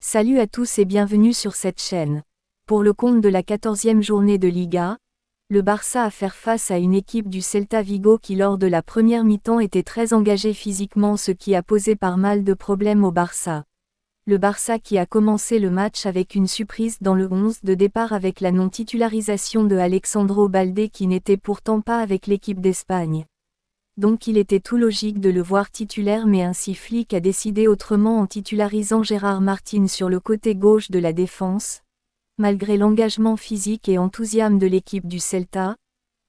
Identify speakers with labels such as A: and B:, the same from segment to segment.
A: Salut à tous et bienvenue sur cette chaîne. Pour le compte de la 14e journée de Liga, le Barça a fait face à une équipe du Celta Vigo qui lors de la première mi-temps était très engagée physiquement, ce qui a posé pas mal de problèmes au Barça. Le Barça qui a commencé le match avec une surprise dans le 11 de départ avec la non-titularisation de Alexandro Balde qui n'était pourtant pas avec l'équipe d'Espagne. Donc il était tout logique de le voir titulaire, mais ainsi Flick a décidé autrement en titularisant Gérard Martín sur le côté gauche de la défense. Malgré l'engagement physique et enthousiasme de l'équipe du Celta,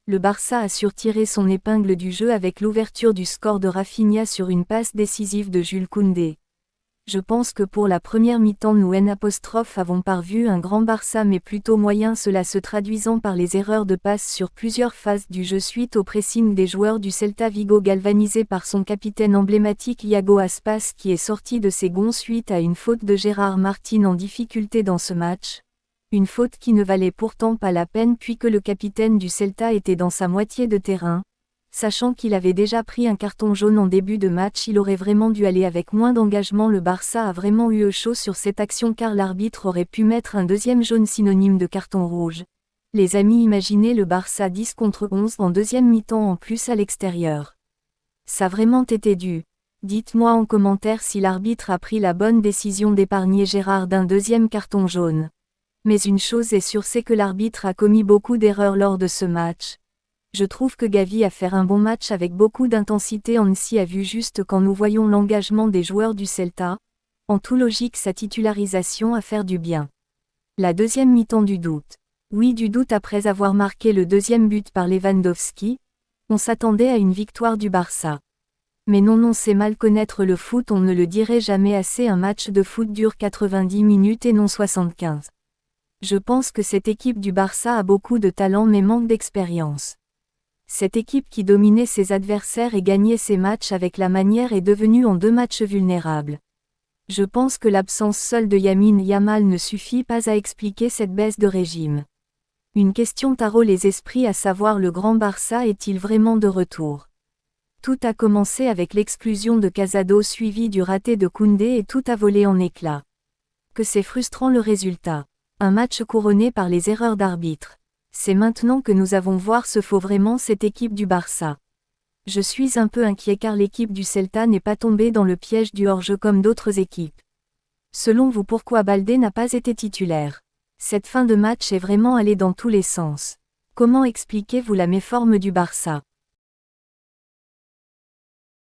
A: le Barça a su tirer son épingle du jeu avec l'ouverture du score de Rafinha sur une passe décisive de Jules Koundé. Je pense que pour la première mi-temps nous avons pas vu un grand Barça mais plutôt moyen, cela se traduisant par les erreurs de passe sur plusieurs phases du jeu suite au pressing des joueurs du Celta Vigo galvanisé par son capitaine emblématique Iago Aspas qui est sorti de ses gonds suite à une faute de Gérard Martín en difficulté dans ce match. Une faute qui ne valait pourtant pas la peine puisque le capitaine du Celta était dans sa moitié de terrain. Sachant qu'il avait déjà pris un carton jaune en début de match, il aurait vraiment dû aller avec moins d'engagement. Le Barça a vraiment eu chaud sur cette action car l'arbitre aurait pu mettre un deuxième jaune synonyme de carton rouge. Les amis, imaginez le Barça 10 contre 11 en deuxième mi-temps en plus à l'extérieur. Ça vraiment été dû. Dites-moi en commentaire si l'arbitre a pris la bonne décision d'épargner Gérard d'un deuxième carton jaune. Mais une chose est sûre, c'est que l'arbitre a commis beaucoup d'erreurs lors de ce match. Je trouve que Gavi a fait un bon match avec beaucoup d'intensité. On s'y a vu juste quand nous voyons l'engagement des joueurs du Celta. En tout logique, sa titularisation a fait du bien. La deuxième mi-temps du doute. Oui, du doute après avoir marqué le deuxième but par Lewandowski. On s'attendait à une victoire du Barça. Mais non, c'est mal connaître le foot, on ne le dirait jamais assez. Un match de foot dure 90 minutes et non 75. Je pense que cette équipe du Barça a beaucoup de talent mais manque d'expérience. Cette équipe qui dominait ses adversaires et gagnait ses matchs avec la manière est devenue en 2 matchs vulnérable. Je pense que l'absence seule de Lamine Yamal ne suffit pas à expliquer cette baisse de régime. Une question tarot les esprits, à savoir le grand Barça est-il vraiment de retour? Tout a commencé avec l'exclusion de Casado suivi du raté de Koundé et tout a volé en éclats. Que c'est frustrant le résultat. Un match couronné par les erreurs d'arbitre. C'est maintenant que nous allons voir ce faut vraiment cette équipe du Barça. Je suis un peu inquiet car l'équipe du Celta n'est pas tombée dans le piège du hors-jeu comme d'autres équipes. Selon vous, pourquoi Balde n'a pas été titulaire? Cette fin de match est vraiment allée dans tous les sens. Comment expliquez-vous la méforme du Barça?